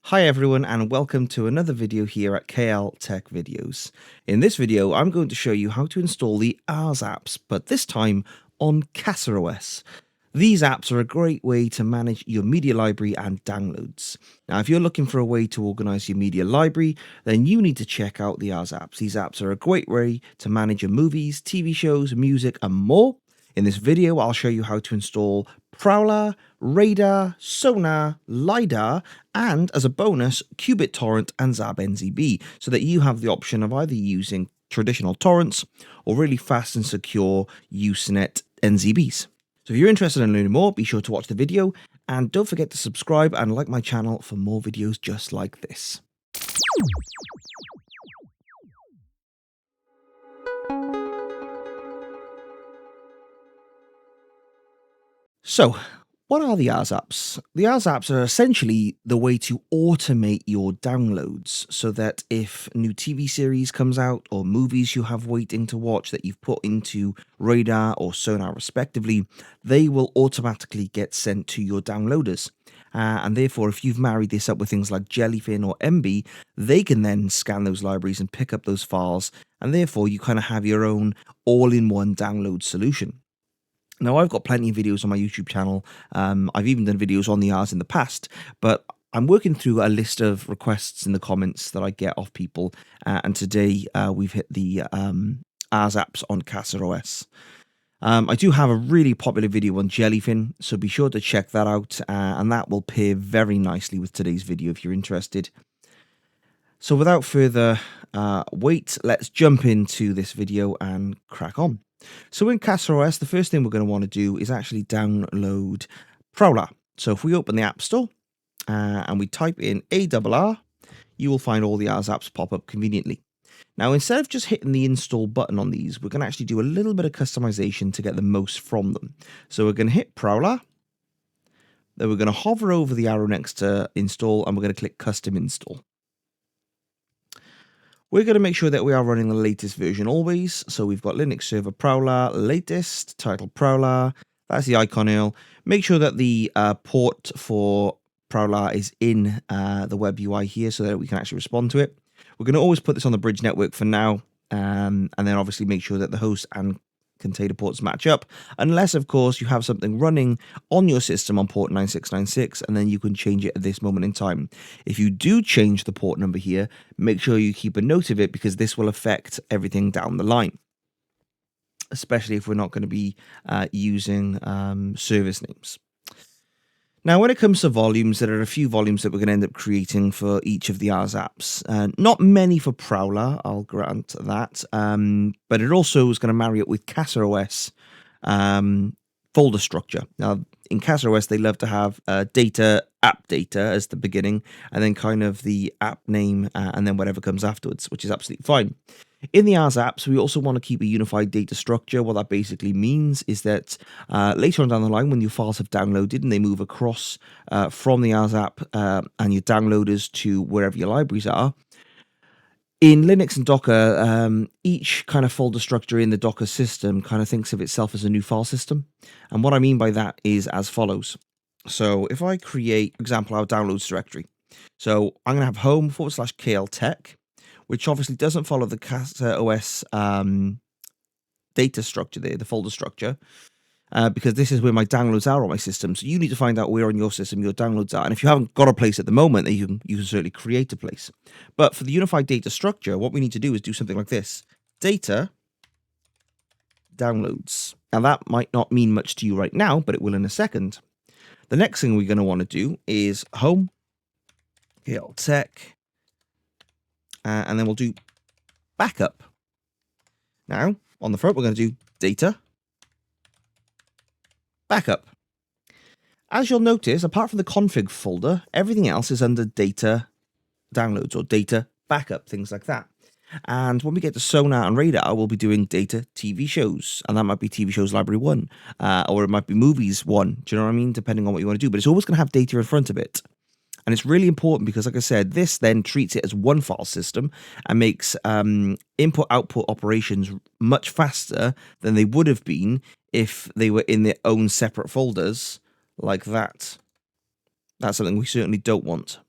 Hi everyone and welcome to another video here at KL Tech Videos. In this video I'm going to show you how to install the Arrs apps, but this time on CasaOS. These apps are a great way to manage your media library and downloads. Now if you're looking for a way to organize your media library, then you need to check out the Arrs apps. These apps are a great way to manage your movies, TV shows, music and more. In this video, I'll show you how to install Prowlarr, Radarr, Sonarr, Lidarr, and as a bonus, qBittorrent and Sabnzb, so that you have the option of either using traditional torrents or really fast and secure Usenet NZBs. So if you're interested in learning more, be sure to watch the video, and don't forget to subscribe and like my channel for more videos just like this. So, what are the Arrs apps? The Arrs apps are essentially the way to automate your downloads so that if new TV series comes out or movies you have waiting to watch that you've put into Radarr or Sonarr respectively, they will automatically get sent to your downloaders. And therefore, if you've married this up with things like Jellyfin or MB, they can then scan those libraries and pick up those files, and therefore you kind of have your own all-in-one download solution. Now, I've got plenty of videos on my YouTube channel. I've even done videos on the Arrs in the past, but I'm working through a list of requests in the comments that I get off people. And today we've hit the Arrs apps on CasaOS. I do have a really popular video on Jellyfin, so be sure to check that out. And that will pair very nicely with today's video if you're interested. So without further wait, let's jump into this video and crack on. So in CasaOS, the first thing we're going to want to do is actually download Prowlarr. So if we open the App Store and we type in ARR, you will find all the Arrs apps pop up conveniently. Now, instead of just hitting the install button on these, we're going to actually do a little bit of customization to get the most from them. So we're going to hit Prowlarr, then we're going to hover over the arrow next to install, and we're going to click Custom Install. We're going to make sure that we are running the latest version always. So we've got Linux Server Prowlarr, latest, title Prowlarr. That's the icon URL. Make sure that the port for Prowlarr is in the web UI here so that we can actually respond to it. We're going to always put this on the bridge network for now. And then obviously make sure that the host and container ports match up, unless of course you have something running on your system on port 9696, and then you can change it at this moment in time. If you do change the port number here, make sure you keep a note of it, because this will affect everything down the line, especially if we're not going to be using service names. Now, when it comes to volumes, there are a few volumes that we're going to end up creating for each of the Arrs apps. Not many for Prowlarr, I'll grant that, but it also is going to marry it with CasaOS folder structure. Now, in CasaOS, they love to have data, app data as the beginning, and then kind of the app name, and then whatever comes afterwards, which is absolutely fine. In the Arrs apps, we also want to keep a unified data structure. What that basically means is that later on down the line, when your files have downloaded and they move across from the Arrs app and your downloaders to wherever your libraries are, in Linux and Docker, each kind of folder structure in the Docker system kind of thinks of itself as a new file system. And what I mean by that is as follows. So if I create, for example, our downloads directory. So I'm going to have home/KL Tech, which obviously doesn't follow the CasaOS data structure there, the folder structure, because this is where my downloads are on my system. So you need to find out where on your system your downloads are. And if you haven't got a place at the moment, then you can certainly create a place. But for the unified data structure, what we need to do is do something like this. Data downloads. Now that might not mean much to you right now, but it will in a second. The next thing we're going to want to do is home, KL Tech, and then we'll do backup. Now, on the front, we're going to do data, backup. As you'll notice, apart from the config folder, everything else is under data downloads or data backup, things like that. And when we get to Sonarr and Radarr, we'll be doing data TV shows, and that might be TV shows library 1, or it might be movies 1. Do you know what I mean? Depending on what you want to do, but it's always going to have data in front of it. And it's really important because, like I said, this then treats it as one file system and makes input-output operations much faster than they would have been if they were in their own separate folders like that. That's something we certainly don't want.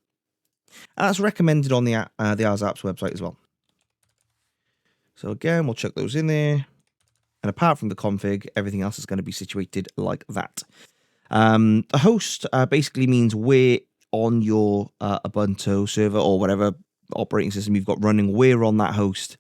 And that's recommended on the Arrs apps website as well. So again, we'll chuck those in there. And apart from the config, everything else is going to be situated like that. The host basically means where on your Ubuntu server or whatever operating system you've got running, where on that host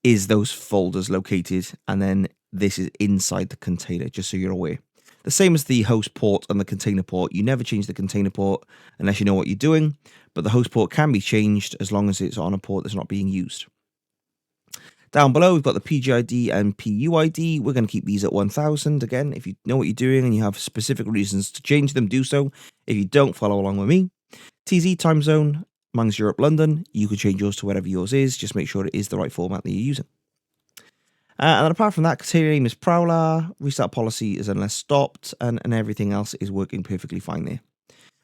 is those folders located. And then this is inside the container, just so you're aware. The same as the host port and the container port. You never change the container port unless you know what you're doing, but the host port can be changed as long as it's on a port that's not being used. Down below, we've got the PGID and PUID. We're going to keep these at 1000. Again, if you know what you're doing and you have specific reasons to change them, do so. If you don't, follow along with me. TZ time zone, mine's Europe, London. You can change yours to whatever yours is. Just make sure it is the right format that you're using. And then apart from that, container name is Prowlarr. Restart policy is unless stopped. And everything else is working perfectly fine there.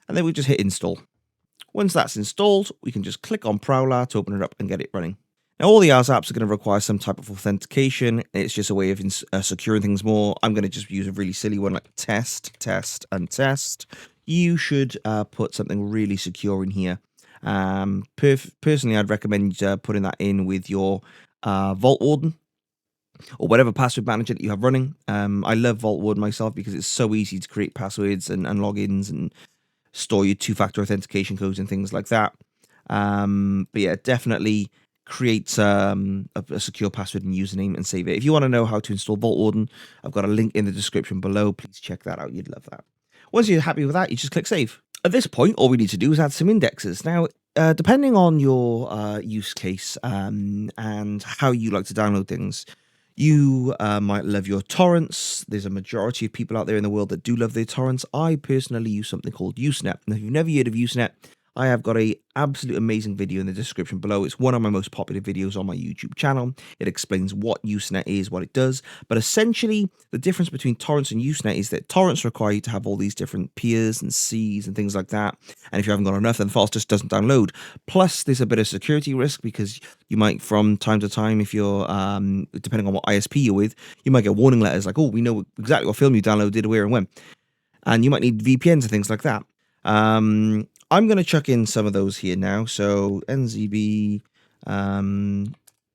And then we just hit install. Once that's installed, we can just click on Prowlarr to open it up and get it running. Now, all the Arrs apps are going to require some type of authentication. It's just a way of securing things more. I'm going to just use a really silly one like test, test, and test. You should put something really secure in here. Personally, I'd recommend putting that in with your Vault Warden or whatever password manager that you have running. I love Vault Warden myself because it's so easy to create passwords and logins and store your two-factor authentication codes and things like that. But yeah, definitely create a secure password and username and save it. If you want to know how to install Vault Warden, I've got a link in the description below. Please check that out. You'd love that. Once you're happy with that, you just click save. At this point, all we need to do is add some indexes. Now, depending on your use case and how you like to download things, you might love your torrents. There's a majority of people out there in the world that do love their torrents. I personally use something called Usenet. Now, if you've never heard of Usenet, I have got a absolute amazing video in the description below. It's one of my most popular videos on my YouTube channel. It explains what Usenet is, what it does. But essentially, the difference between torrents and Usenet is that torrents require you to have all these different peers and Cs and things like that. And if you haven't got enough, then the file just doesn't download. Plus, there's a bit of security risk because you might, from time to time, if you're, depending on what ISP you're with, you might get warning letters like, oh, we know exactly what film you downloaded, where and when. And you might need VPNs and things like that. I'm going to chuck in some of those here now. So NZB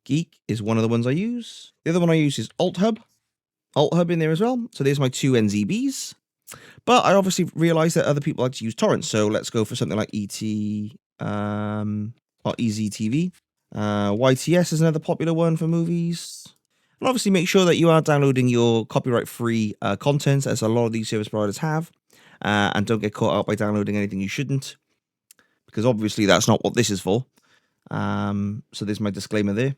Geek is one of the ones I use. The other one I use is AltHub. AltHub in there as well. So there's my two NZBs. But I obviously realize that other people like to use torrents. So let's go for something like ET or EZTV. YTS is another popular one for movies. And obviously make sure that you are downloading your copyright-free content, as a lot of these service providers have. And don't get caught out by downloading anything you shouldn't, because obviously that's not what this is for. So there's my disclaimer there.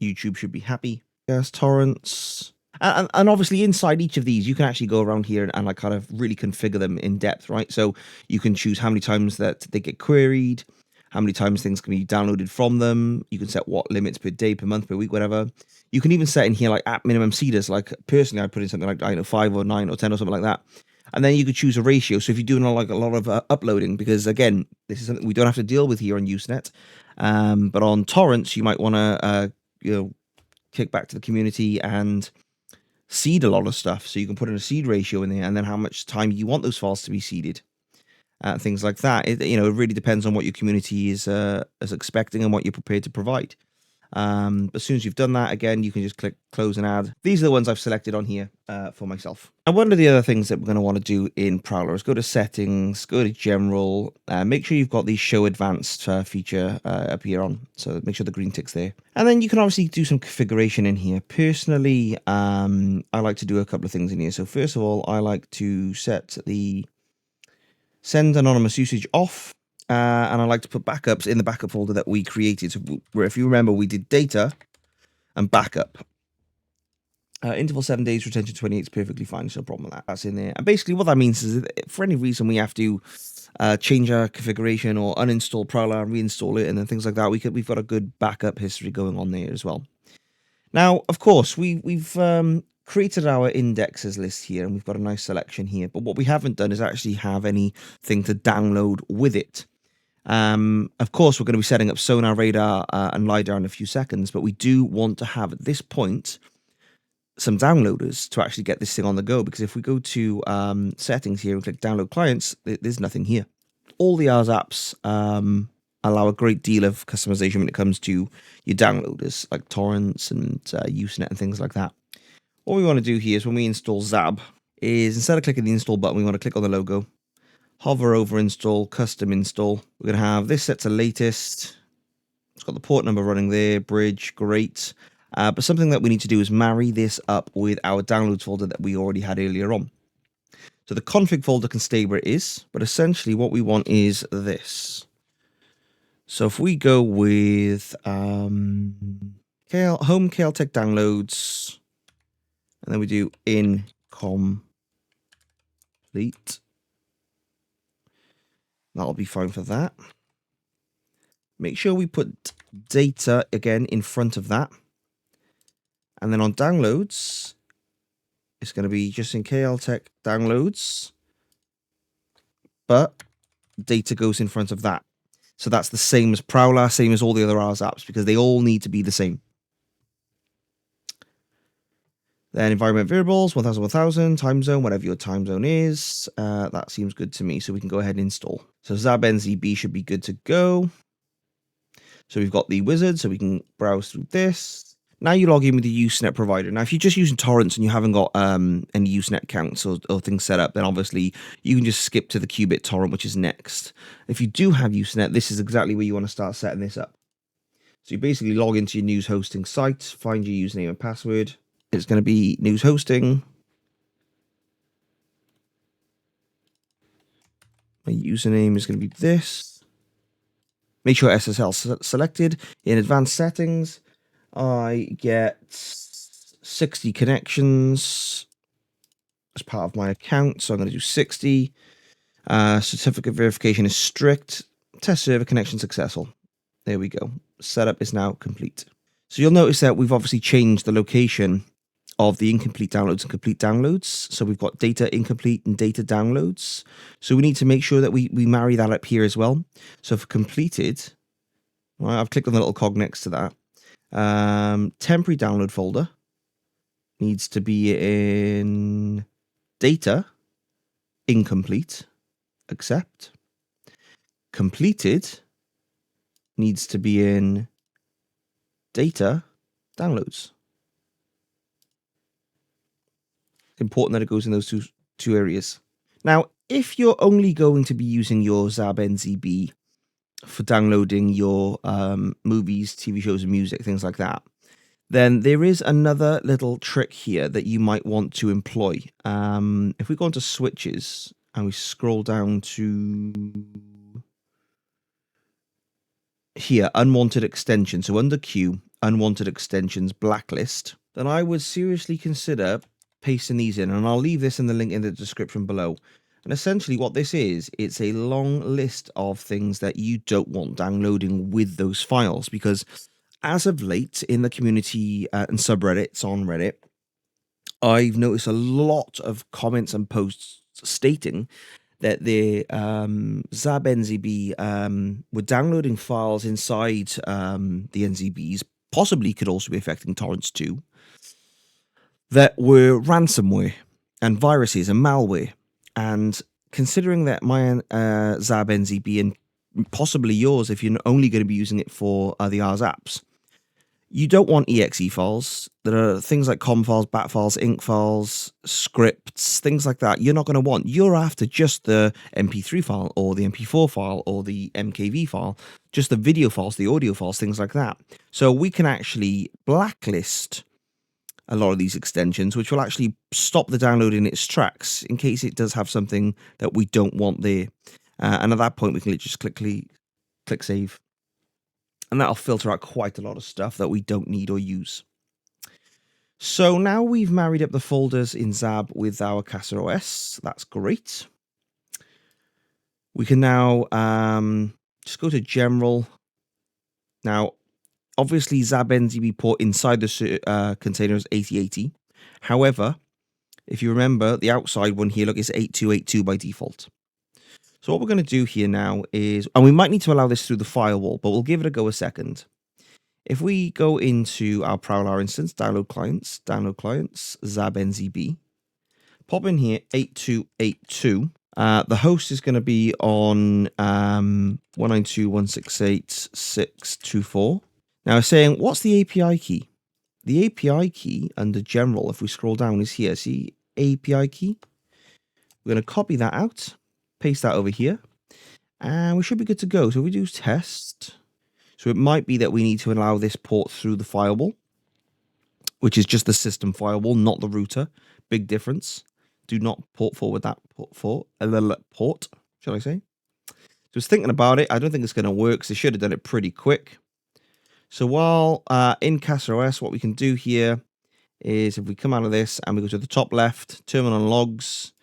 YouTube should be happy. Yes, torrents. And obviously inside each of these, you can actually go around here and like kind of really configure them in depth, right? So you can choose how many times that they get queried, how many times things can be downloaded from them. You can set what limits per day, per month, per week, whatever. You can even set in here like app minimum seeders. Like personally, I'd put in something like, I don't know, 5 or 9 or 10 or something like that. And then you could choose a ratio. So if you're doing like a lot of uploading, because again, this is something we don't have to deal with here on Usenet. But on torrents, you might want to, kick back to the community and seed a lot of stuff. So you can put in a seed ratio in there, and then how much time you want those files to be seeded. Things like that. It really depends on what your community is expecting and what you're prepared to provide. But as soon as you've done that, again, you can just click close and add. These are the ones I've selected on here for myself. And one of the other things that we're going to want to do in Prowlarr is go to settings, go to general, make sure you've got the show advanced feature up here on. So make sure the green tick's there. And then you can obviously do some configuration in here. Personally, I like to do a couple of things in here. So first of all, I like to set the send anonymous usage off. And I like to put backups in the backup folder that we created. So where, if you remember, we did data and backup. Interval 7 days, retention 28 is perfectly fine. There's no problem with that. That's in there. And basically what that means is that if for any reason we have to change our configuration or uninstall Prowlarr and reinstall it and then things like that, we've got a good backup history going on there as well. Now, of course, we've created our indexes list here and we've got a nice selection here. But what we haven't done is actually have anything to download with it. Of course, we're going to be setting up Sonarr, Radarr, and Lidarr in a few seconds, but we do want to have, at this point, some downloaders to actually get this thing on the go, because if we go to settings here and click download clients, there's nothing here. All the Arrs apps allow a great deal of customization when it comes to your downloaders, like torrents and Usenet and things like that. What we want to do here is when we install Xab, is instead of clicking the install button, we want to click on the logo, hover over install, custom install. We're going to have this set to latest. It's got the port number running there, bridge, great. But something that we need to do is marry this up with our downloads folder that we already had earlier on. So the config folder can stay where it is, but essentially what we want is this. So if we go with home KLTech downloads, and then we do incomplete, that'll be fine for that. Make sure we put data again in front of that. And then on downloads, it's going to be just in KLTech downloads, but data goes in front of that. So that's the same as Prowlarr, same as all the other Arrs apps, because they all need to be the same. Then environment variables, 1000, 1000, time zone, whatever your time zone is. That seems good to me, so we can go ahead and install. So Sabnzb should be good to go. So we've got the wizard, so we can browse through this. Now you log in with the Usenet provider. Now, if you're just using torrents and you haven't got any Usenet accounts or things set up, then obviously you can just skip to the qubit torrent, which is next. If you do have Usenet, this is exactly where you want to start setting this up. So you basically log into your news hosting site, find your username and password. It's going to be news hosting. My username is going to be this. Make sure SSL selected. In advanced settings, I get 60 connections as part of my account, so I'm going to do 60. Certificate verification is strict. Test server connection successful. There we go. Setup is now complete. So you'll notice that we've obviously changed the location of the incomplete downloads and complete downloads. So we've got data incomplete and data downloads. So we need to make sure that we marry that up here as well. So for completed, well, I've clicked on the little cog next to that. Temporary download folder needs to be in data incomplete, accept. Completed needs to be in data downloads. Important that it goes in those two areas. Now, if you're only going to be using your Sabnzb for downloading your movies, TV shows, and music, things like that, then there is another little trick here that you might want to employ. If we go into switches and we scroll down to here, unwanted extension. So under Q, unwanted extensions, blacklist, then I would seriously consider pasting these in, and I'll leave this in the link in the description below. And essentially what this is, it's a long list of things that you don't want downloading with those files, because as of late in the community and subreddits on Reddit, I've noticed a lot of comments and posts stating that the Sabnzb were downloading files inside the NZBs, possibly could also be affecting torrents too, that were ransomware and viruses and malware. And considering that my Sabnzb and possibly yours, if you're only going to be using it for the Arrs apps, you don't want exe files. There are things like com files, bat files, inc files, scripts, things like that you're not going to want. You're after just the MP3 file or the MP4 file or the MKV file, just the video files, the audio files, things like that. So we can actually blacklist a lot of these extensions, which will actually stop the download in its tracks in case it does have something that we don't want there. And at that point, we can just click save. And that'll filter out quite a lot of stuff that we don't need or use. So now we've married up the folders in Xab with our CasaOS. That's great. We can now just go to General. Now, obviously, Sabnzb port inside the container is 8080. However, if you remember, the outside one here, look, is 8282 by default. So what we're going to do here now is, and we might need to allow this through the firewall, but we'll give it a go a second. If we go into our Prowlarr instance, download clients, Sabnzb, pop in here 8282, The host is going to be on 192.168.624. Now it's saying, what's the API key? The API key under general, if we scroll down, is here. See API key? We're going to copy that out, paste that over here, and we should be good to go. So if we do test, so it might be that we need to allow this port through the firewall, which is just the system firewall, not the router. Big difference. Do not port forward that port, shall I say. So I was thinking about it. I don't think it's going to work, because they should have done it pretty quick. So while in CasaOS, what we can do here is if we come out of this and we go to the top left, terminal logs,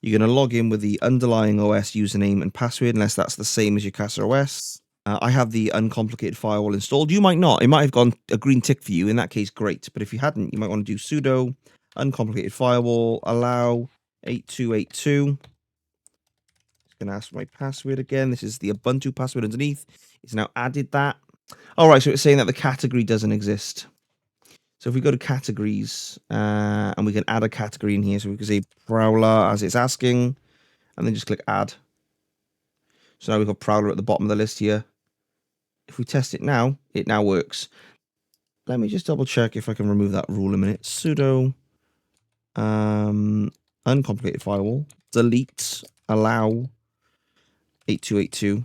you're going to log in with the underlying OS username and password, unless that's the same as your CasaOS. I have the uncomplicated firewall installed. You might not. It might have gone a green tick for you. In that case, great. But if you hadn't, you might want to do sudo uncomplicated firewall allow 8282. It's going to ask for my password again. This is the Ubuntu password underneath. It's now added that. All right, so it's saying that the category doesn't exist. So if we go to categories, and we can add a category in here, so we can say Prowlarr as it's asking, and then just click add. So now we've got Prowlarr at the bottom of the list here. If we test it now works. Let me just double check if I can remove that rule a minute. Sudo uncomplicated firewall delete allow 8282.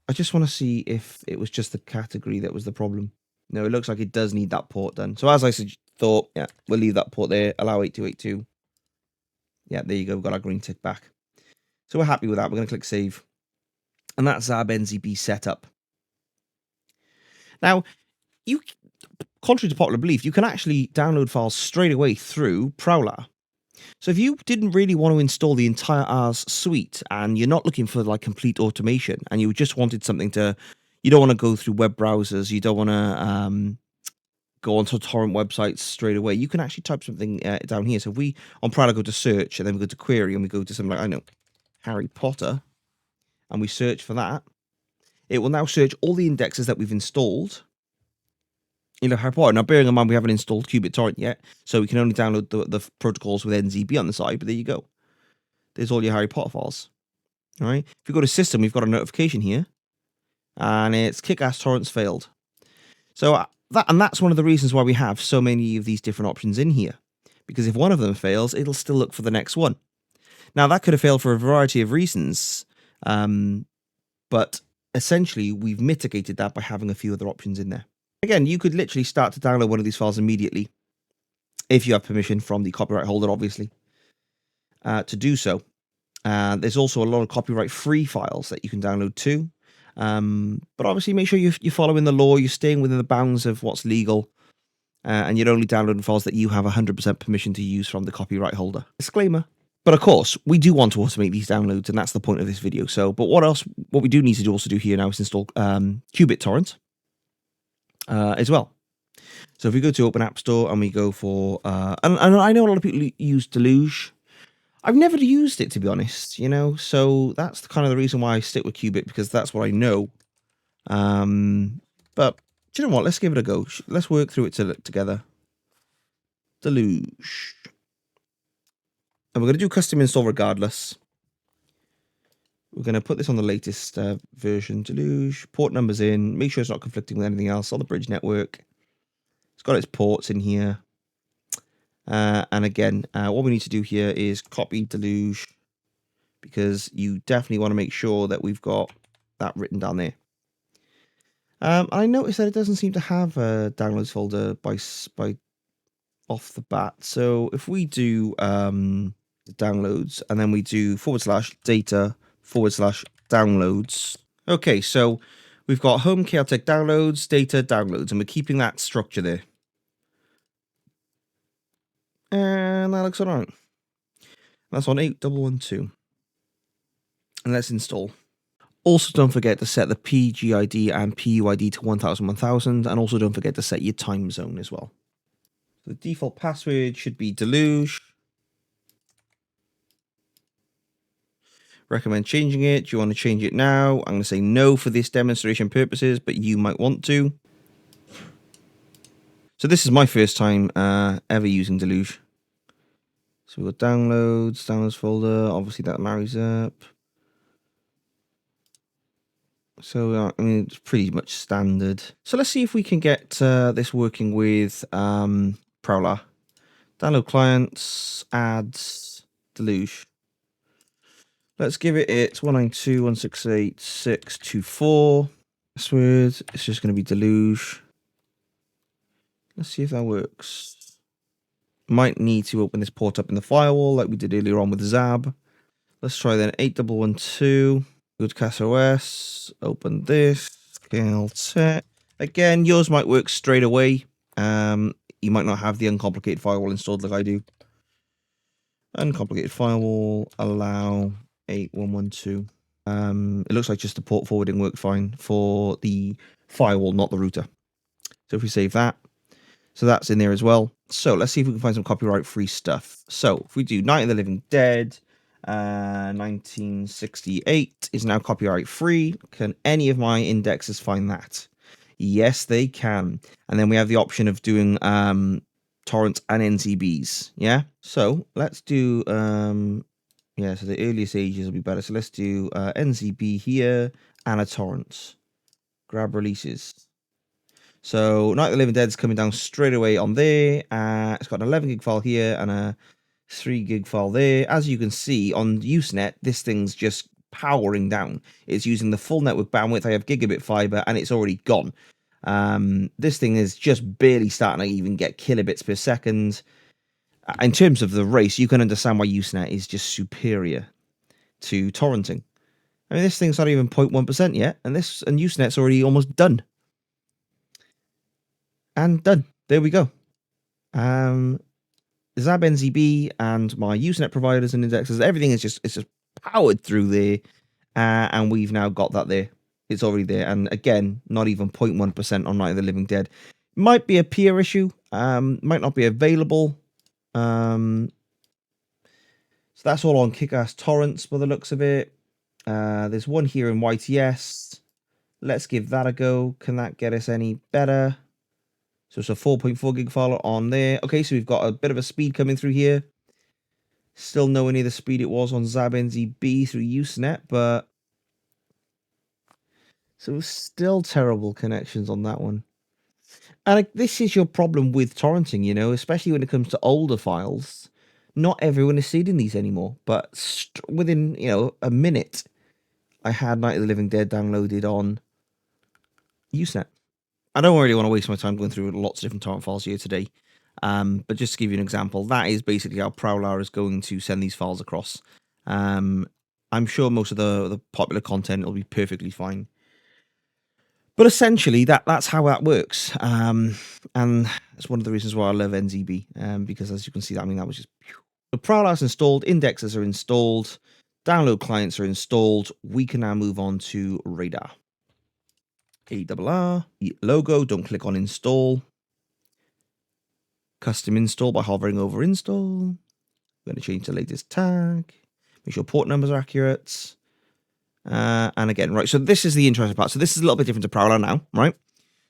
I just want to see if it was just the category that was the problem. No, it looks like it does need that port done. So as I thought, yeah, we'll leave that port there. Allow 8282. Yeah, there you go. We've got our green tick back. So we're happy with that. We're going to click save. And that's Sabnzb setup. Now, contrary to popular belief, you can actually download files straight away through Prowlarr. So if you didn't really want to install the entire Arrs suite and you're not looking for like complete automation and you just wanted something to, you don't want to go through web browsers, you don't want to go onto torrent websites straight away, you can actually type something down here. So if we on Prowlarr go to search and then we go to query and we go to something like, I know, Harry Potter, and we search for that, it will now search all the indexes that we've installed. You know, Harry Potter. Now, bearing in mind, we haven't installed Qubit Torrent yet, so we can only download the protocols with NZB on the side, but there you go. There's all your Harry Potter files. All right. If you go to system, we've got a notification here, and it's kick-ass torrents failed. So that's one of the reasons why we have so many of these different options in here, because if one of them fails, it'll still look for the next one. Now, that could have failed for a variety of reasons, but essentially, we've mitigated that by having a few other options in there. Again, you could literally start to download one of these files immediately, if you have permission from the copyright holder, obviously, to do so. There's also a lot of copyright-free files that you can download too. But obviously, make sure you're following the law, you're staying within the bounds of what's legal, and you're only downloading files that you have 100% permission to use from the copyright holder. Disclaimer. But of course, we do want to automate these downloads, and that's the point of this video. So, but what we do need to also do here now is install Qubit Torrent as well. So if we go to Open App Store and we go for, and I know a lot of people use Deluge. I've never used it, to be honest, you know, so that's kind of the reason why I stick with Qubit, because that's what I know. But do you know what? Let's give it a go. Let's work through it together. Deluge. And we're going to do custom install regardless. We're going to put this on the latest version. Deluge, port numbers in. Make sure it's not conflicting with anything else on the bridge network. It's got its ports in here. And again, what we need to do here is copy Deluge, because you definitely want to make sure that we've got that written down there. I noticed that it doesn't seem to have a downloads folder by off the bat. So if we do downloads and then we do /data/downloads. Okay, so we've got home Caltech downloads, data downloads, and we're keeping that structure there. And that looks all right. That's on 8112. And let's install. Also, don't forget to set the PGID and PUID to 1000, and also don't forget to set your time zone as well. The default password should be Deluge. Recommend changing it. Do you want to change it now? I'm going to say no for this demonstration purposes, but you might want to. So this is my first time ever using Deluge. So we've got downloads folder. Obviously that marries up. So, I mean, it's pretty much standard. So let's see if we can get this working with Prowlarr. Download clients, ads, Deluge. Let's give it its 192.168.624. Password, it's just going to be Deluge. Let's see if that works. Might need to open this port up in the firewall like we did earlier on with Zab. Let's try then 8112. Go to CasaOS. Open this. Tech. Again, yours might work straight away. You might not have the uncomplicated firewall installed like I do. Uncomplicated firewall. Allow 8112. It looks like just the port forwarding worked fine for the firewall, not the router. So if we save that. So that's in there as well. So let's see if we can find some copyright-free stuff. So if we do Night of the Living Dead, 1968 is now copyright-free. Can any of my indexes find that? Yes, they can. And then we have the option of doing torrents and NZBs. Yeah. So let's do yeah. So the earliest ages will be better. So let's do NZB here and a torrent. Grab releases. So Night of the Living Dead is coming down straight away on there. It's got an 11 gig file here and a 3 gig file there. As you can see on Usenet, this thing's just powering down. It's using the full network bandwidth. I have gigabit fiber and it's already gone. This thing is just barely starting to even get kilobits per second. In terms of the race, you can understand why Usenet is just superior to torrenting. I mean, this thing's not even 0.1% yet, and Usenet's already almost done. And done. There we go. Sabnzb and my Usenet providers and indexes, everything is just powered through there, and we've now got that there. It's already there, and again, not even 0.1% on Night of the Living Dead. Might be a peer issue. Might not be available. So that's all on kick-ass torrents by the looks of it. There's one here in YTS. Let's give that a go. Can that get us any better? So it's a 4.4 gig file on there. Okay, so we've got a bit of a speed coming through here. Still nowhere near the speed it was on Sabnzb through Usenet, but so still terrible connections on that one. And this is your problem with torrenting, you know, especially when it comes to older files. Not everyone is seeding these anymore, but within, you know, a minute, I had Night of the Living Dead downloaded on Usenet. I don't really want to waste my time going through lots of different torrent files here today, but just to give you an example, that is basically how Prowlarr is going to send these files across. I'm sure most of the popular content will be perfectly fine. But essentially, that's how that works. And that's one of the reasons why I love NZB, because as you can see, I mean, that was just... The Prowlarr's installed, indexes are installed, download clients are installed. We can now move on to Radarr. Arr, logo, don't click on install. Custom install by hovering over install. I'm going to change the latest tag. Make sure port numbers are accurate. And again, right, so this is the interesting part. So this is a little bit different to Prowlarr now, right?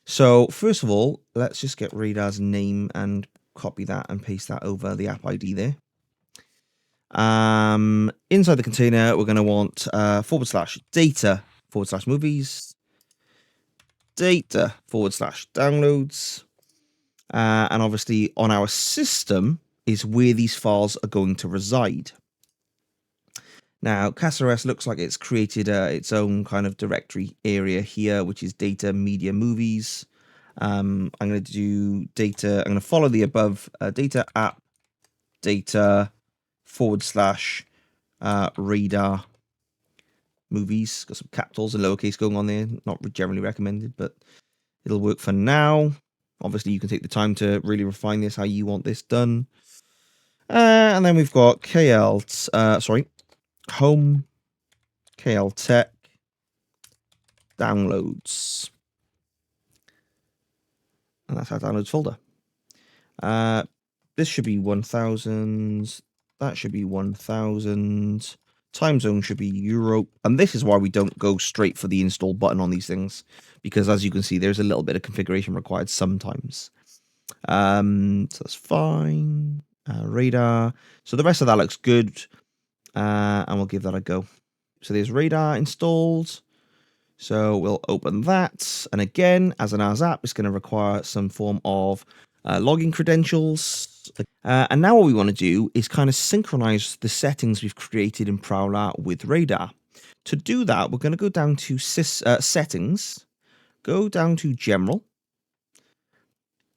So first of all, let's just get Radarr's name and copy that and paste that over the app ID there. Inside the container, we're going to want /data/movies. Data/downloads, and obviously on our system is where these files are going to reside. Now, CasaOS looks like it's created its own kind of directory area here, which is data, media, movies. I'm going to do data. I'm going to follow the above data app data /Radarr movies. Got some capitals and lowercase going on there. Not generally recommended, but it'll work for now. Obviously, you can take the time to really refine this how you want this done. And then we've got home, KL Tech, downloads. And that's our downloads folder. This should be 1000. That should be 1000. Time zone should be Europe. And this is why we don't go straight for the install button on these things, because as you can see, there's a little bit of configuration required sometimes. So that's fine. Radarr. So the rest of that looks good, and we'll give that a go. So there's Radarr installed. So we'll open that, and again, as an Arrs app, it's going to require some form of login credentials. And now what we want to do is kind of synchronize the settings we've created in Prowlarr with Radarr. To do that, we're going to go down to settings, go down to general,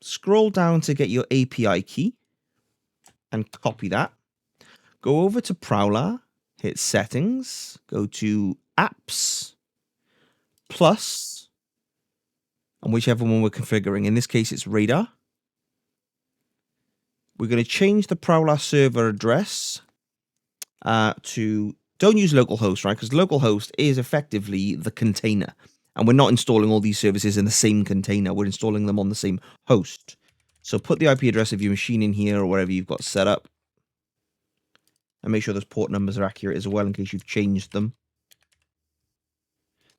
scroll down to get your API key, and copy that. Go over to Prowlarr, hit settings, go to apps, plus, and whichever one we're configuring. In this case, it's Radarr. We're going to change the Prowlarr server address to, don't use localhost, right? Because localhost is effectively the container. And we're not installing all these services in the same container. We're installing them on the same host. So put the IP address of your machine in here or wherever you've got set up. And make sure those port numbers are accurate as well in case you've changed them.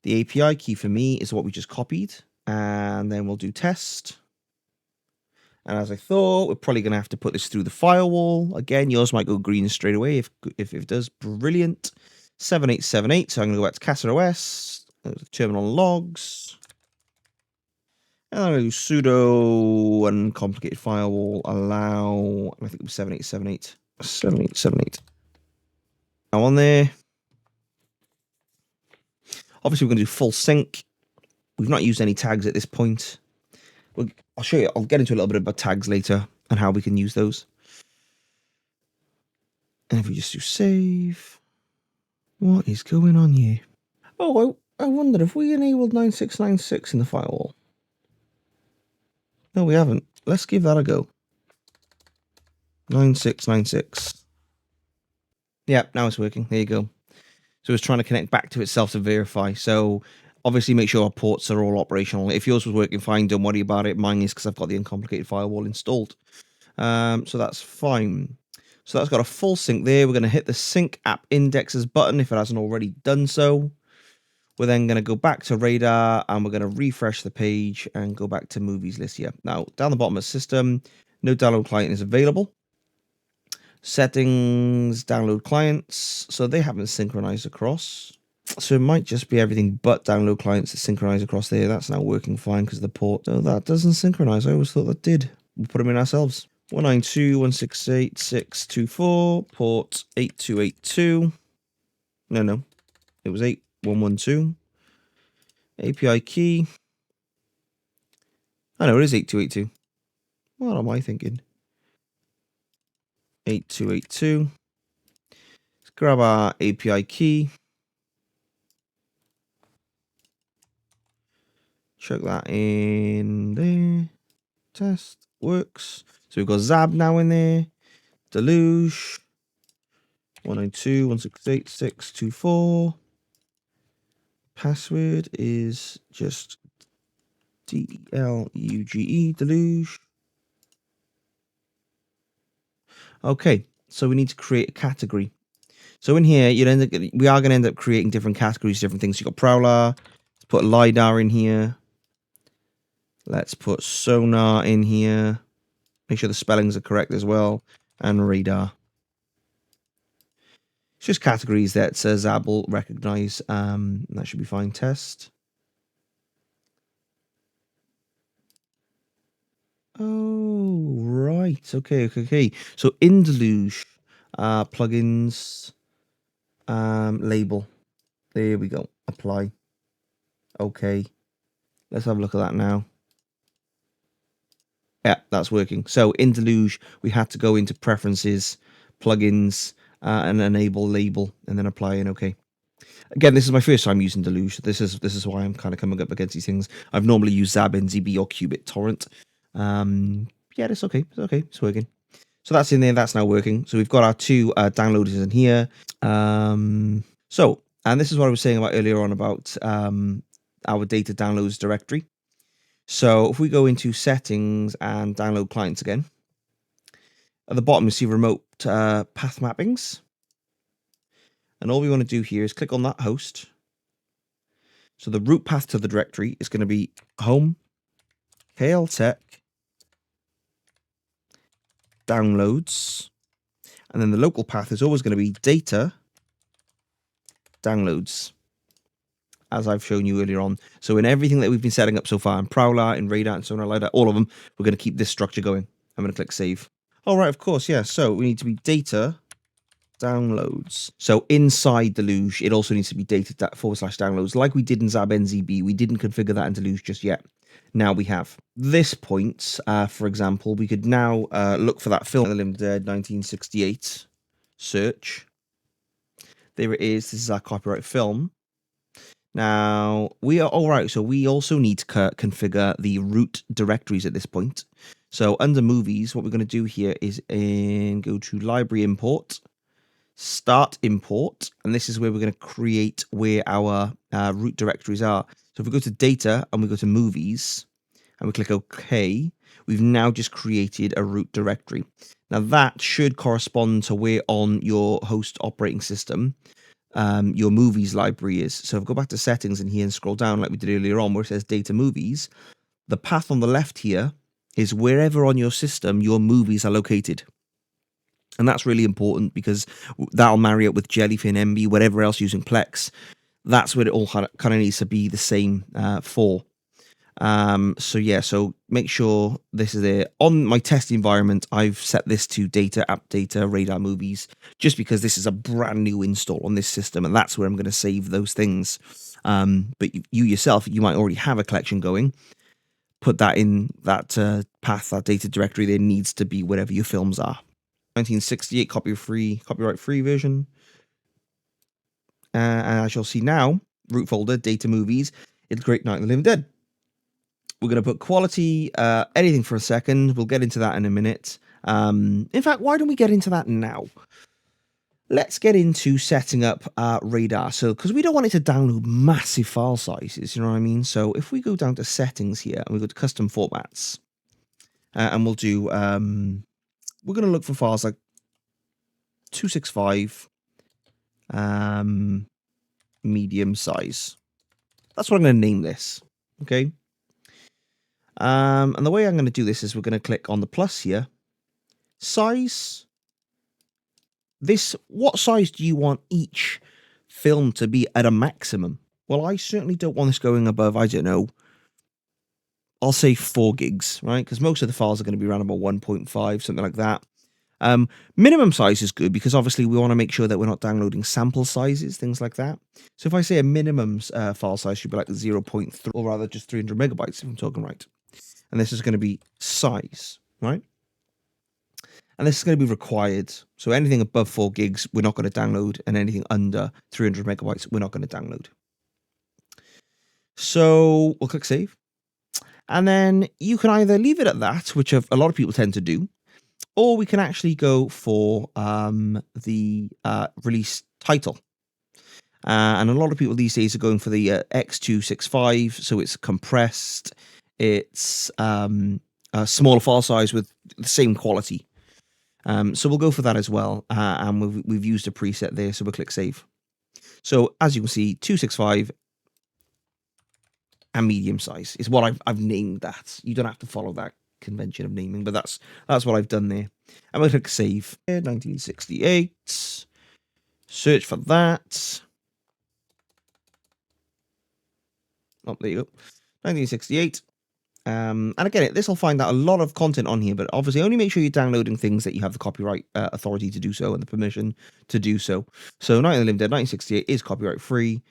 The API key for me is what we just copied. And then we'll do test. And as I thought, we're probably going to have to put this through the firewall. Again, yours might go green straight away if it does. Brilliant. 7878. So I'm going to go back to CasaOS. Terminal logs. And I'm going to do sudo uncomplicated firewall allow. I think it was 7878. 7878. Now on there. Obviously, we're going to do full sync. We've not used any tags at this point. I'll show you. I'll get into a little bit about tags later and how we can use those. And if we just do save, what is going on here? Oh, I wonder if we enabled 9696 in the firewall. No, we haven't. Let's give that a go. 9696. Yeah, now it's working. There you go. So it's trying to connect back to itself to verify. So obviously make sure our ports are all operational. If yours was working fine, don't worry about it. Mine is because I've got the uncomplicated firewall installed. So that's fine. So that's got a full sync there. We're going to hit the sync app indexes button if it hasn't already done so. We're then going to go back to Radarr and we're going to refresh the page and go back to movies list here. Now, down the bottom of the system, no download client is available. Settings, download clients. So they haven't synchronized across. So it might just be everything but download clients that synchronize across there. That's now working fine because the port. Oh, that doesn't synchronize. I always thought that did. We'll put them in ourselves. 192.168.624, port 8282. No. It was 8112. API key. I know it is 8282. What am I thinking? 8282. Let's grab our API key. Chuck that in there. Test. Works. So we've got Zab now in there. Deluge. 192.168.624. Password is just DLUGE, Deluge. Okay, so we need to create a category. So in here, we are going to end up creating different categories, different things. You've got Prowlarr. Let's put Lidarr in here. Let's put Sonarr in here. Make sure the spellings are correct as well. And Radarr. It's just categories that Zab will recognize. That should be fine. Test. Oh, right. Okay. So in Deluge, plugins, label. There we go. Apply. Okay. Let's have a look at that now. Yeah, that's working. So in Deluge, we had to go into preferences, plugins, and enable label, and then apply and okay. Again, this is my first time using Deluge. This is why I'm kind of coming up against these things. I've normally used Sabnzb or Qubit Torrent. Yeah, it's okay. It's okay. It's working. So that's in there. That's now working. So we've got our two downloaders in here. And this is what I was saying about earlier on about our data downloads directory. So if we go into settings and download clients again, at the bottom you see remote path mappings. And all we want to do here is click on that host. So the root path to the directory is going to be home, kltech, downloads. And then the local path is always going to be data downloads, as I've shown you earlier on. So in everything that we've been setting up so far, in Prowlarr, in Radarr, and Sonarr, Lidarr, all of them, we're going to keep this structure going. I'm going to click save. All right, of course, yeah. So we need to be data downloads. So inside Deluge, it also needs to be data /downloads, like we did in Sabnzb. We didn't configure that in Deluge just yet. Now we have. This point, for example, we could now look for that film, The Living Dead 1968. Search. There it is. This is our copyright film. Now, we are all right. So we also need to configure the root directories at this point. So under movies, what we're going to do here is go to library import, start import, and this is where we're going to create where our root directories are. So if we go to data and we go to movies and we click OK, we've now just created a root directory. Now that should correspond to where on your host operating system your movies library is. So if I go back to settings in here and scroll down like we did earlier on where it says data movies, the path on the left here is wherever on your system your movies are located. And that's really important because that'll marry up with Jellyfin, MB, whatever else using Plex. That's where it all kind of needs to be the same for. So yeah, so make sure this is there. On my test environment, I've set this to data, app data, Radarr movies, just because this is a brand new install on this system, and that's where I'm going to save those things. But you yourself, you might already have a collection going. Put that in that path, that data directory. There needs to be wherever your films are. 1968 copyright free version. And as you'll see now, root folder, data movies, it's Great Night of the Living Dead. We're going to put quality, anything for a second. We'll get into that in a minute. In fact, why don't we get into that now? Let's get into setting up Radarr. So, because we don't want it to download massive file sizes, you know what I mean? So if we go down to settings here and we go to custom formats, and we'll do, we're going to look for files like 265, medium size. That's what I'm going to name this. Okay. And the way I'm going to do this is we're going to click on the plus here. Size. What size do you want each film to be at a maximum? Well, I certainly don't want this going above, I don't know, I'll say 4 gigs, right? Because most of the files are going to be around about 1.5, something like that. Minimum size is good because obviously we want to make sure that we're not downloading sample sizes, things like that. So if I say a minimum file size should be like 0.3, or rather just 300 megabytes if I'm talking right. And this is going to be size, right? And this is going to be required. So anything above 4 gigs, we're not going to download. And anything under 300 megabytes, we're not going to download. So we'll click save. And then you can either leave it at that, which a lot of people tend to do, or we can actually go for the release title. And a lot of people these days are going for the X265. So it's compressed. It's a smaller file size with the same quality. So we'll go for that as well. And we've used a preset there. So we'll click save. So as you can see, 265 and medium size is what I've named that. You don't have to follow that convention of naming, but that's what I've done there. I'm going to click save. 1968. Search for that. Oh, there you go. 1968. And again, this will find out a lot of content on here, but obviously only make sure you're downloading things that you have the copyright authority to do so and the permission to do so. So Night of the Living Dead 1968 is copyright free.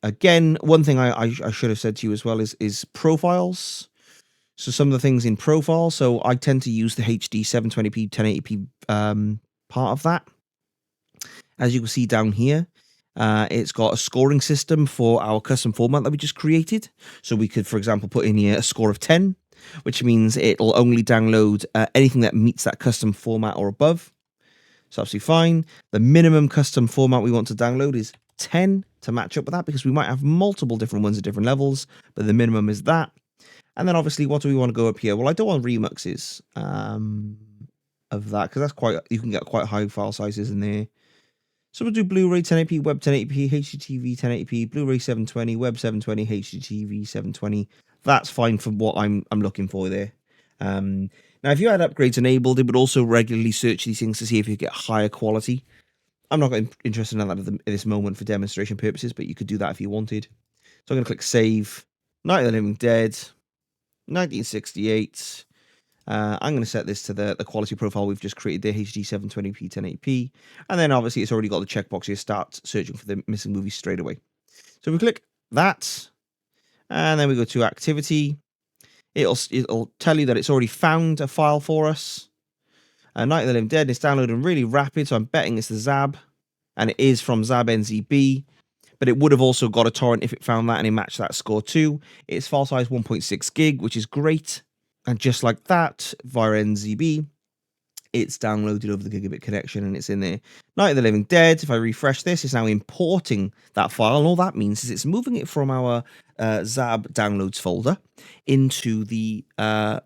Again, one thing I should have said to you as well is profiles. So some of the things in profile. So I tend to use the HD 720p 1080p part of that. As you can see down here, it's got a scoring system for our custom format that we just created. So we could, for example, put in here a score of 10, which means it'll only download anything that meets that custom format or above. So absolutely fine. The minimum custom format we want to download is 10 to match up with that, because we might have multiple different ones at different levels, but the minimum is that. And then obviously, what do we want to go up here? Well, I don't want remixes of that, because you can get quite high file sizes in there. So we'll do Blu-ray 1080p, Web 1080p, HDTV 1080p, Blu-ray 720, Web 720, HDTV 720. That's fine for what I'm looking for there. Now, if you had upgrades enabled, it would also regularly search these things to see if you get higher quality. I'm not interested in that at this moment for demonstration purposes, but you could do that if you wanted. So I'm going to click Save. Night of the Living Dead, 1968. I'm going to set this to the quality profile we've just created there, HD 720p 1080p. And then obviously it's already got the checkbox here, start searching for the missing movies straight away. So if we click that, and then we go to activity, it'll tell you that it's already found a file for us. Night of the Living Dead, it's downloading really rapid, so I'm betting it's the Zab, and it is from Sabnzb. But it would have also got a torrent if it found that and it matched that score too. Its file size 1.6 gig, which is great. And just like that, via NZB, it's downloaded over the gigabit connection and it's in there. Night of the Living Dead, if I refresh this, it's now importing that file. And all that means is it's moving it from our Zab downloads folder into the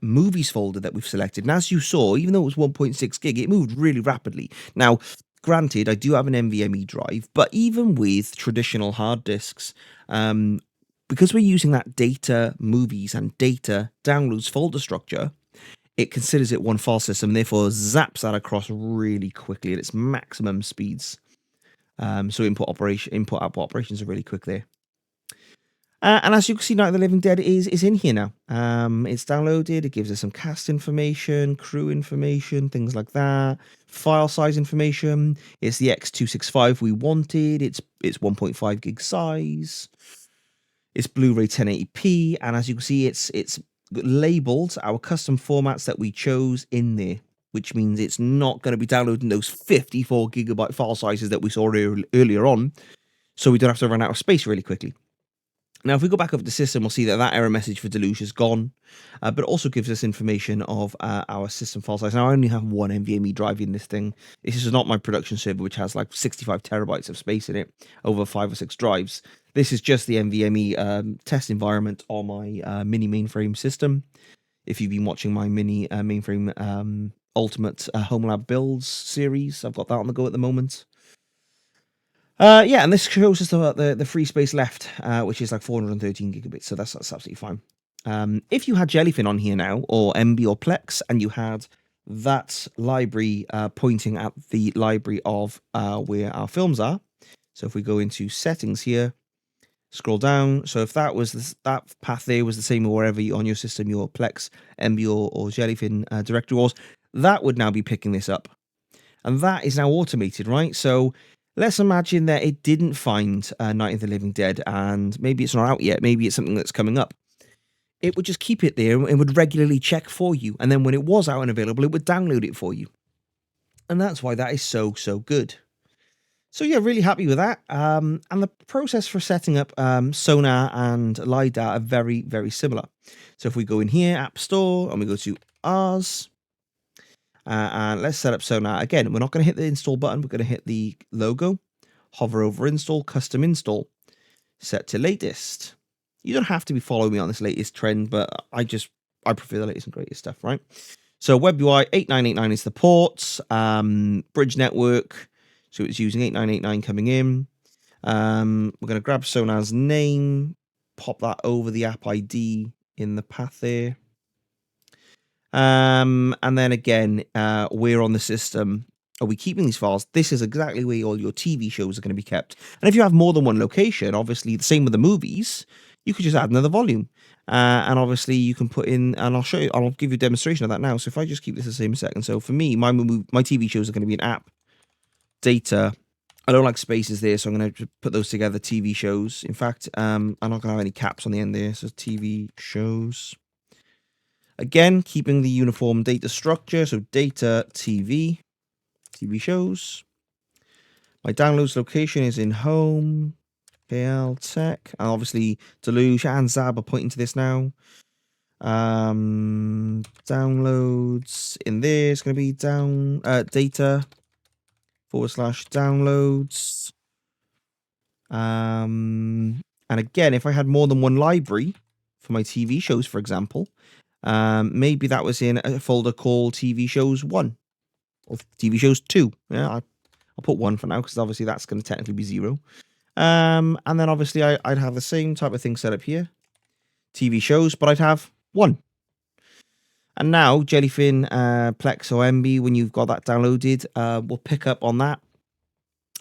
movies folder that we've selected. And as you saw, even though it was 1.6 gig, it moved really rapidly. Now, granted, I do have an NVMe drive, but even with traditional hard disks, because we're using that data movies and data downloads folder structure, it considers it one file system, and therefore zaps that across really quickly at its maximum speeds. So input output operations are really quick there. And as you can see, Night of the Living Dead is in here now. It's downloaded. It gives us some cast information, crew information, things like that. File size information. It's the X265 we wanted. It's 1.5 gig size. It's Blu-ray 1080p, and as you can see, it's labeled our custom formats that we chose in there, which means it's not going to be downloading those 54 gigabyte file sizes that we saw earlier on, so we don't have to run out of space really quickly. Now, if we go back over the system, we'll see that that error message for Deluge is gone, but it also gives us information of our system file size. Now, I only have one NVMe drive in this thing. This is not my production server, which has like 65 terabytes of space in it over 5 or 6 drives. This is just the NVMe test environment on my mini mainframe system. If you've been watching my mini mainframe Ultimate Home Lab Builds series, I've got that on the go at the moment. Yeah, and this shows us the free space left, which is like 413 gigabits, so that's absolutely fine. If you had Jellyfin on here now, or MB or Plex, and you had that library pointing at the library of where our films are, so if we go into settings here, scroll down, so if that was that path there was the same wherever on your system your Plex, MB or Jellyfin directory was, that would now be picking this up. And that is now automated, right? So let's imagine that it didn't find Night of the Living Dead, and maybe it's not out yet. Maybe it's something that's coming up. It would just keep it there and would regularly check for you. And then when it was out and available, it would download it for you. And that's why that is so good. So yeah, really happy with that. And the process for setting up Sonarr and Lidarr are very similar. So if we go in here, App Store, and we go to Arrs, and let's set up Sonarr. Again, we're not going to hit the install button. We're going to hit the logo, hover over install, custom install, set to latest. You don't have to be following me on this latest trend, but I prefer the latest and greatest stuff, right? So WebUI 8989 is the ports, bridge network. So it's using 8989 coming in. We're going to grab Sonarr's name, pop that over the app ID in the path there. And then again, we're on the system. Are we keeping these files? This is exactly where all your TV shows are going to be kept. And if you have more than one location, obviously the same with the movies, you could just add another volume. And obviously you can put in, and I'll show you, I'll give you a demonstration of that now. So if I just keep this the same second. So for me, my TV shows are going to be an app, data. I don't like spaces there, so I'm going to put those together, TV shows. In fact, I'm not going to have any caps on the end there. So TV shows. Again, keeping the uniform data structure, so data TV shows. My downloads location is in home, PL Tech, and obviously Deluge and Zab are pointing to this now. Downloads in there is going to be data /downloads. And again, if I had more than one library for my TV shows, for example, maybe that was in a folder called TV Shows 1 or TV Shows 2. Yeah, I'll put 1 for now because obviously that's going to technically be 0. And then obviously I'd have the same type of thing set up here, TV shows, but I'd have 1. And now Jellyfin, Plex or MB, when you've got that downloaded, will pick up on that.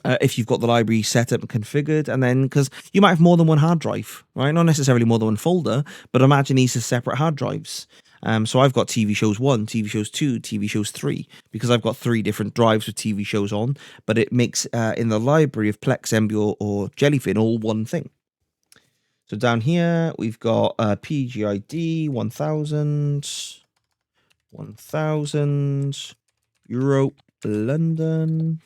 If you've got the library set up and configured, and then because you might have more than one hard drive, right? Not necessarily more than one folder, but imagine these as separate hard drives. So I've got TV shows 1, TV shows 2, TV shows 3, because I've got 3 different drives with TV shows on, but it makes in the library of Plex, MB, or Jellyfin all one thing. So down here, we've got PGID 1000, 1000, Europe, London.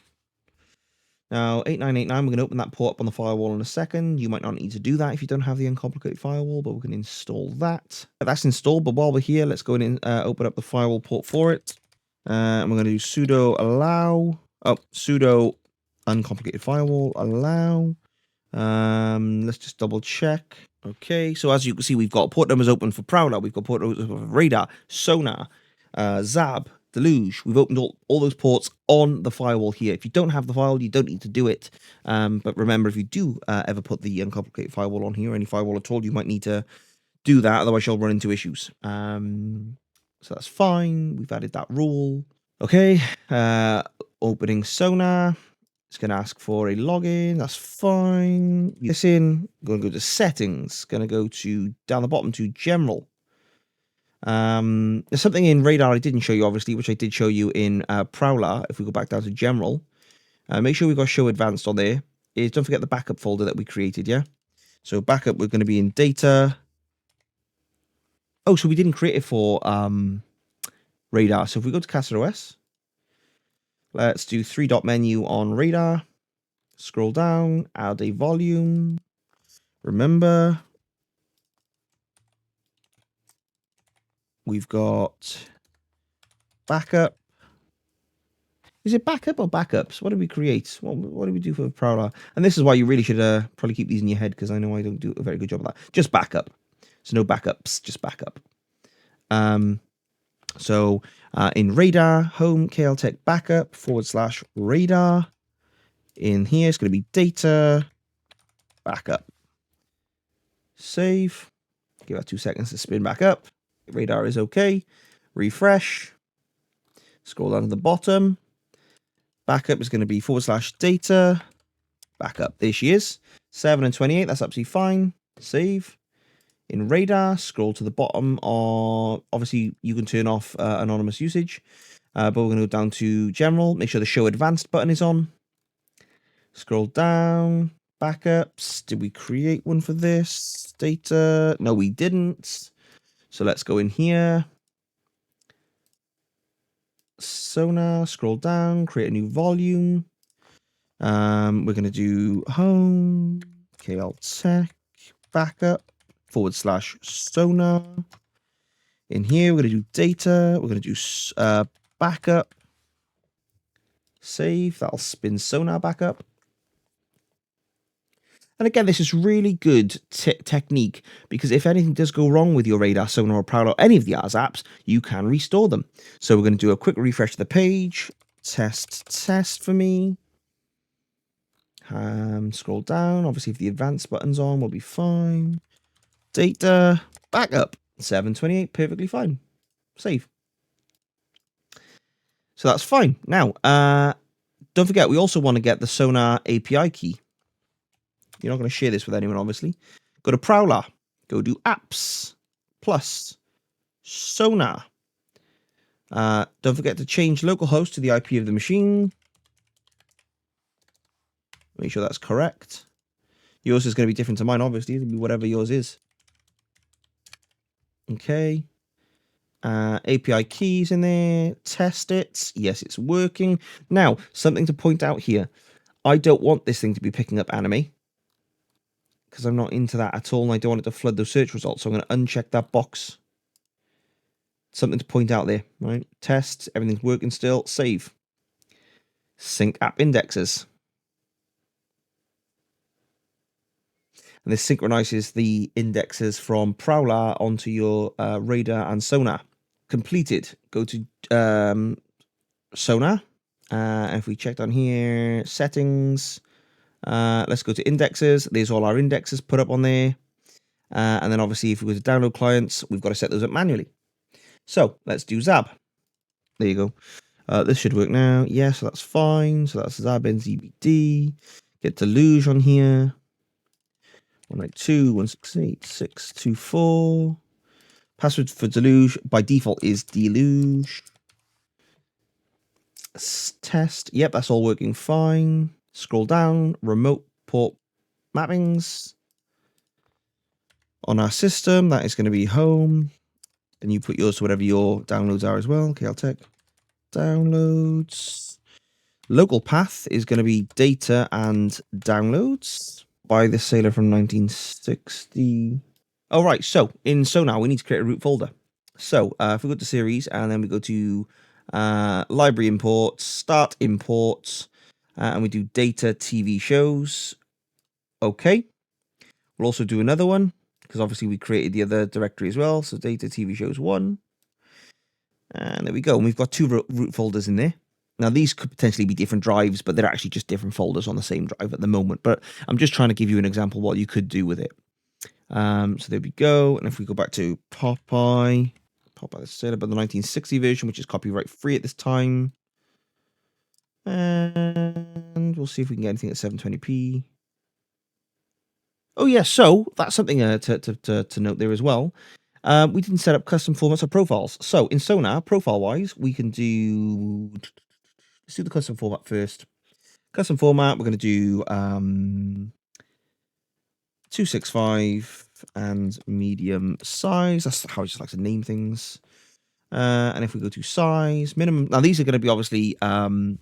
Now, 8989, we're going to open that port up on the firewall in a second. You might not need to do that if you don't have the uncomplicated firewall, but we're going to install that. That's installed, but while we're here, let's go in and open up the firewall port for it. And we're going to do sudo allow, sudo uncomplicated firewall allow. Let's just double check. Okay, so as you can see, we've got port numbers open for Prowlarr, we've got port numbers for Radarr, Sonarr, Zab, Deluge. We've opened all those ports on the firewall here. If you don't have the firewall, you don't need to do it. But remember, if you do ever put the uncomplicated firewall on here, any firewall at all, you might need to do that. Otherwise, you'll run into issues. So that's fine. We've added that rule. Okay, opening Sonarr. It's going to ask for a login. That's fine. This in. Going to go to settings. Going to go to down the bottom to general. There's something in Radarr I didn't show you, obviously, which I did show you in Prowlarr. If we go back down to general, make sure we've got show advanced on there. Don't forget the backup folder that we created, yeah? So backup, we're going to be in data. Oh, so we didn't create it for Radarr. So if we go to CasaOS, let's do 3-dot menu on Radarr. Scroll down, add a volume. Remember, we've got backup. Is it backup or backups? What do we create? What do we do for Prowlarr? And this is why you really should probably keep these in your head, because I know I don't do a very good job of that. Just backup. So no backups, just backup. So in Radarr, home, KLTech backup, /Radarr. In here, it's going to be data, backup. Save. Give that 2 seconds to spin back up. Radarr is okay. Refresh. Scroll down to the bottom. Backup is going to be /data. Backup. There she is. 7 and 28. That's absolutely fine. Save. In Radarr, scroll to the bottom. Obviously, you can turn off anonymous usage. But we're going to go down to general. Make sure the show advanced button is on. Scroll down. Backups. Did we create one for this? Data. No, we didn't. So let's go in here. Sonarr, scroll down, create a new volume. We're going to do home, KLTech, backup, /Sonarr. In here, we're going to do data. We're going to do backup. Save. That'll spin Sonarr back up. And again, this is really good technique, because if anything does go wrong with your Radarr, Sonarr, or Prowlarr, or any of the Arrs apps, you can restore them. So we're going to do a quick refresh of the page. Test for me. Scroll down. Obviously, if the advanced button's on, we'll be fine. Data, backup, 728, perfectly fine. Save. So that's fine. Now, don't forget, we also want to get the Sonarr API key. You're not going to share this with anyone, obviously. Go to Prowlarr. Go to Apps plus Sonarr. Don't forget to change localhost to the IP of the machine. Make sure that's correct. Yours is going to be different to mine, obviously. It'll be whatever yours is. Okay. API keys in there. Test it. Yes, it's working. Now, something to point out here. I don't want this thing to be picking up anime, because I'm not into that at all, and I don't want it to flood those search results. So I'm going to uncheck that box. Something to point out there, right? Test, everything's working still. Save. Sync app indexes. And this synchronizes the indexes from Prowlarr onto your Radarr and Sonarr. Completed. Go to Sonarr. And if we check down here, settings. Let's go to indexes. There's all our indexes put up on there. And then obviously if we go to download clients, we've got to set those up manually. So let's do Zab. There you go. This should work now. Yeah, so that's fine. So that's Sabnzbd. Get Deluge on here. 192.168.624. Password for Deluge by default is Deluge. Test. Yep, that's all working fine. Scroll down. Remote port mappings. On our system, that is going to be home. And you put yours to whatever your downloads are as well. Caltech downloads. Local path is going to be data and downloads. By the sailor from 1960. All right, so in Sonarr, we need to create a root folder. So if we go to series and then we go to library imports, start imports, and we do data TV shows. Okay. We'll also do another one because obviously we created the other directory as well. So data TV shows 1. And there we go. And we've got 2 root folders in there. Now, these could potentially be different drives, but they're actually just different folders on the same drive at the moment. But I'm just trying to give you an example of what you could do with it. So there we go. And if we go back to Popeye, let's say about the 1960 version, which is copyright free at this time. And we'll see if we can get anything at 720p. Oh, yeah. So that's something to note there as well. We didn't set up custom formats of profiles. So in Sonarr, profile-wise, we can do... Let's do the custom format first. Custom format, we're going to do 265 and medium size. That's how I just like to name things. And if we go to size, minimum... Now, these are going to be obviously per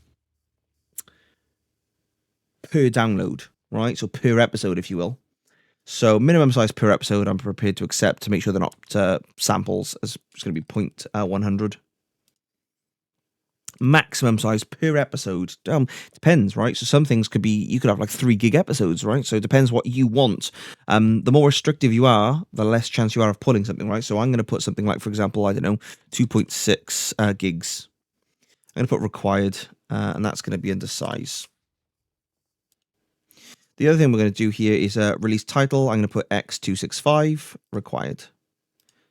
download, right? So per episode, if you will. So minimum size per episode, I'm prepared to accept to make sure they're not samples. It's going to be 0.100. Maximum size per episode depends, right? So some things could be, you could have like 3 gig episodes, right? So it depends what you want. The more restrictive you are, the less chance you are of pulling something, right? So I'm going to put something like, for example, I don't know, 2.6 gigs. I'm going to put required, and that's going to be under size. The other thing we're going to do here is release title. I'm going to put X265 required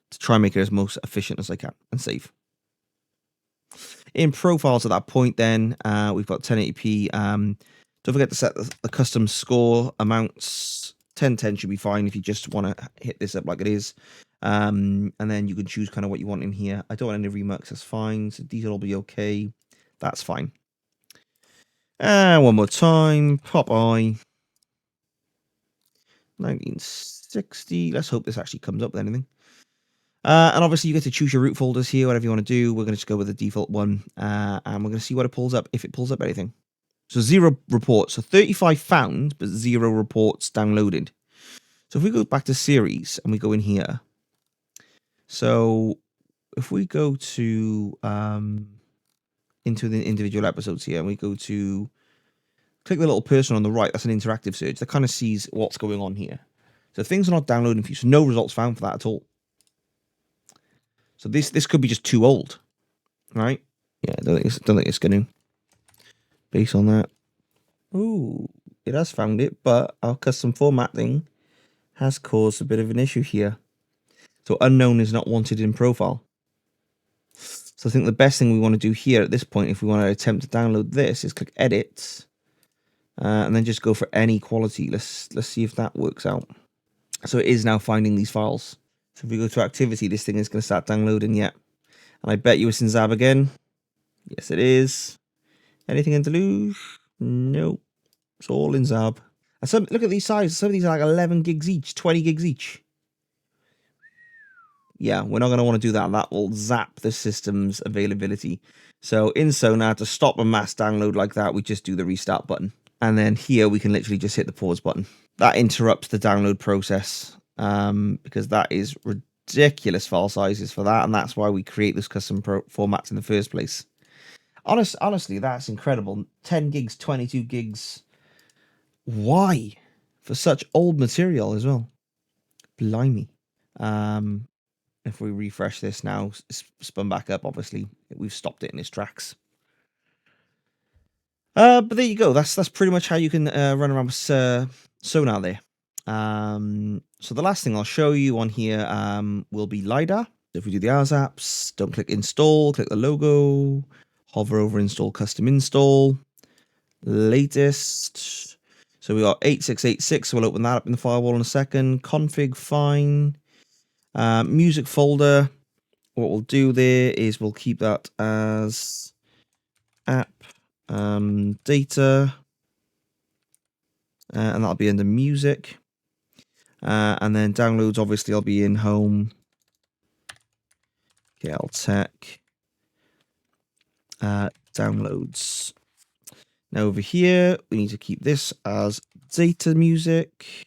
to try and make it as most efficient as I can and save. In profiles at that point, then we've got 1080p. Don't forget to set the custom score amounts. 1010 should be fine if you just want to hit this up like it is. And then you can choose kind of what you want in here. I don't want any remux, that's fine. So these will all be okay. That's fine. And one more time, Popeye. 1960. Let's hope this actually comes up with anything. And obviously you get to choose your root folders here, whatever you want to do. We're going to just go with the default one. And we're going to see what it pulls up, if it pulls up anything. So 0 reports. So 35 found, but 0 reports downloaded. So if we go back to series and we go in here. So if we go to into the individual episodes here and we go to click the little person on the right, that's an interactive search. That kind of sees what's going on here. So things are not downloading for you. So no results found for that at all. So this could be just too old, right? Yeah, I don't think it's going to. Based on that. Ooh, it has found it, but our custom formatting has caused a bit of an issue here. So unknown is not wanted in profile. So I think the best thing we want to do here at this point, if we want to attempt to download this, is click edit. And then just go for any quality. Let's see if that works out. So it is now finding these files. So if we go to activity, this thing is going to start downloading yet. And I bet you it's in Zab again. Yes, it is. Anything in Deluge? No. It's all in Zab. And some, look at these sizes. Some of these are like 11 gigs each, 20 gigs each. Yeah, we're not going to want to do that. That will zap the system's availability. So in Sonarr, to stop a mass download like that, we just do the restart button. And then here we can literally just hit the pause button. That interrupts the download process because that is ridiculous file sizes for that. And that's why we create this custom formats in the first place. Honestly, that's incredible. 10 gigs, 22 gigs. Why? For such old material as well. Blimey. If we refresh this now, it's spun back up, obviously. We've stopped it in its tracks. But there you go. That's pretty much how you can run around with Sonarr there. So the last thing I'll show you on here will be Lidarr. If we do the Arrs apps, don't click install, click the logo, hover over install custom install, latest. So we got 8686, so we'll open that up in the firewall in a second. Config, fine. Music folder, what we'll do there is we'll keep that as app data, and that'll be under music. And then downloads, obviously, I'll be in home, KL Tech, downloads. Now over here, we need to keep this as data music,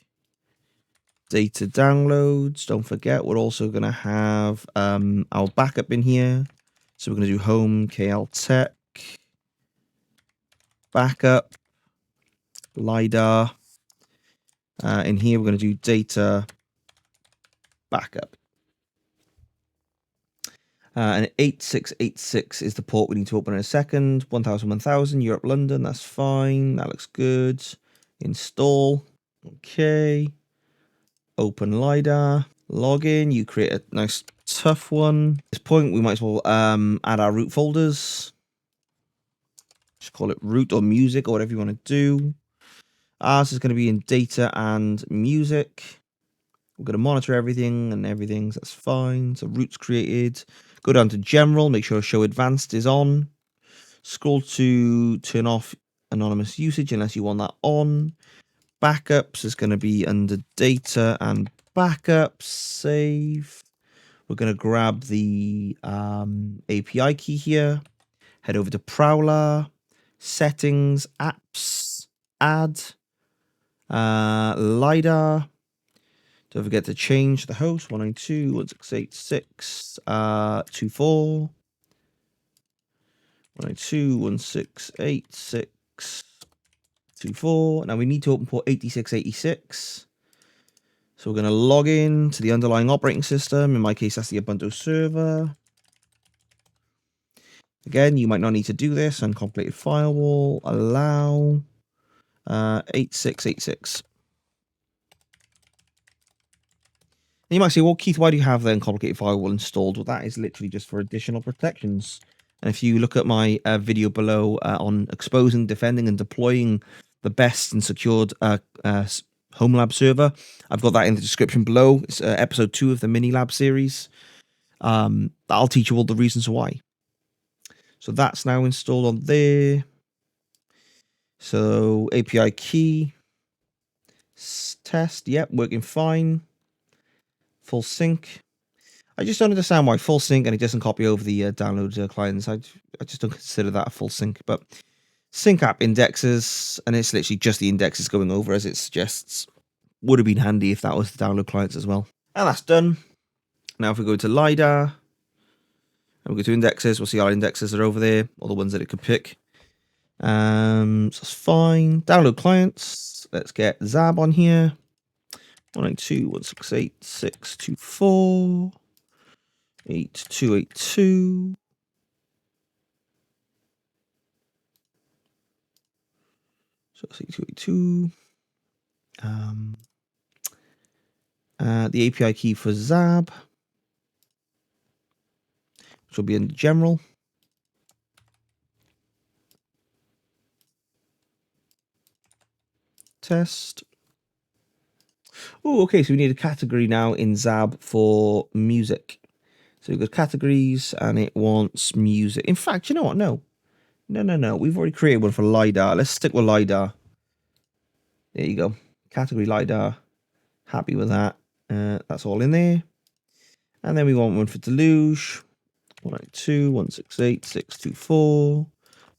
data downloads. Don't forget, we're also going to have our backup in here. So we're going to do home, KL Tech, backup, Lidarr. In here, we're going to do data backup. And 8686 is the port we need to open in a second. 1000, Europe, London. That's fine. That looks good. Install. Okay. Open Lidarr. Login. You create a nice tough one. At this point, we might as well add our root folders. Just call it root or music or whatever you want to do. Ours is going to be in data and music. We're going to monitor everything and everything. So that's fine. So root's created. Go down to general. Make sure show advanced is on. Scroll to turn off anonymous usage unless you want that on. Backups is going to be under data and backups. Save. We're going to grab the API key here. Head over to Prowlarr. Settings. Apps. Add. Lidarr. Don't forget to change the host 192.168.6.24. 192.168.6.24. Now we need to open port 8686. So we're going to log in to the underlying operating system. In my case, that's the Ubuntu server. Again, you might not need to do this. Uncomplicated firewall. Allow. 8686. And you might say, well, Keith, why do you have the uncomplicated firewall installed? Well, that is literally just for additional protections. And if you look at my video below on exposing, defending, and deploying the best and secured home lab server, I've got that in the description below. It's episode 2 of the mini lab series. I'll teach you all the reasons why. So that's now installed on there. So API key. Test. Yep, working fine. Full sync. I just don't understand why full sync and it doesn't copy over the download clients. I just don't consider that a full sync. But sync app indexes, and it's literally just the indexes going over as it suggests. Would have been handy if that was the download clients as well. And that's done. Now if we go to Lidarr, and we go to indexes, we'll see our indexes are over there, all the ones that it could pick. So that's fine. Download clients. Let's get Zab on here. 192.168.6.24. 8282. So that's 8282. The API key for Zab, which will be in general. Test. Oh, okay, so we need a category now in Zab for music. So we've got categories and it wants music. In fact, you know what? No. We've already created one for Lidarr. Let's stick with Lidarr. There you go. Category Lidarr. Happy with that. That's all in there. And then we want one for Deluge. 192.168.6.24.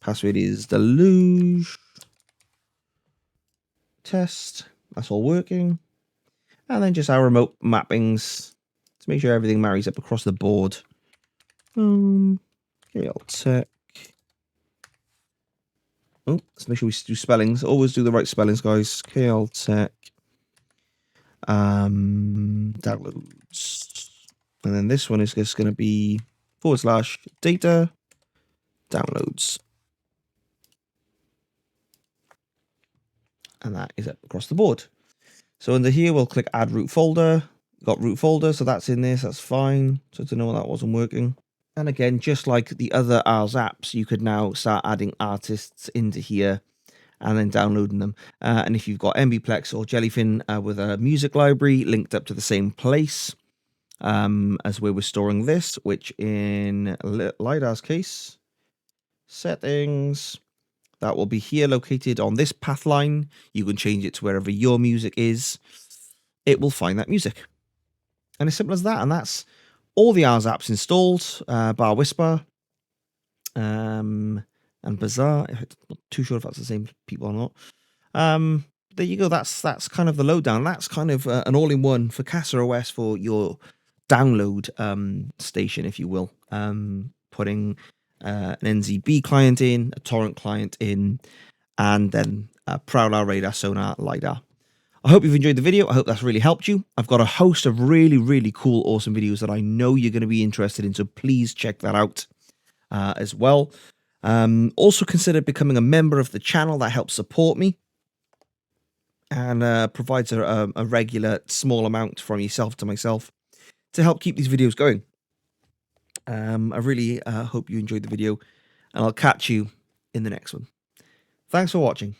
Password is Deluge. Test. That's all working. And then just our remote mappings to make sure everything marries up across the board. KL Tech. Oh, let's make sure we do spellings. Always do the right spellings, guys. KL Tech. Downloads. And then this one is just going to be /data downloads. And that is up across the board. So under here, we'll click add root folder. got root folder, so that's in this, that's fine. So to know that wasn't working. And again, just like the other Arrs apps, you could now start adding artists into here and then downloading them. And if you've got MBPlex or Jellyfin with a music library linked up to the same place as where we're storing this, which in Lidarr's case, settings, that will be here located on this path line. You can change it to wherever your music is. It will find that music. And as simple as that. And that's all the Arrs apps installed, bar Whisper and Bazaar. I'm not too sure if that's the same people or not. There you go. That's kind of the lowdown. That's kind of an all-in-one for CasaOS for your download station, if you will. Putting an NZB client in, a torrent client in, and then Prowlarr, Radarr, Sonarr, Lidarr. I hope you've enjoyed the video. I hope that's really helped you. I've got a host of really, really cool, awesome videos that I know you're going to be interested in, so please check that out as well. Also consider becoming a member of the channel. That helps support me and provides a regular small amount from yourself to myself to help keep these videos going. I really hope you enjoyed the video, and I'll catch you in the next one. Thanks for watching.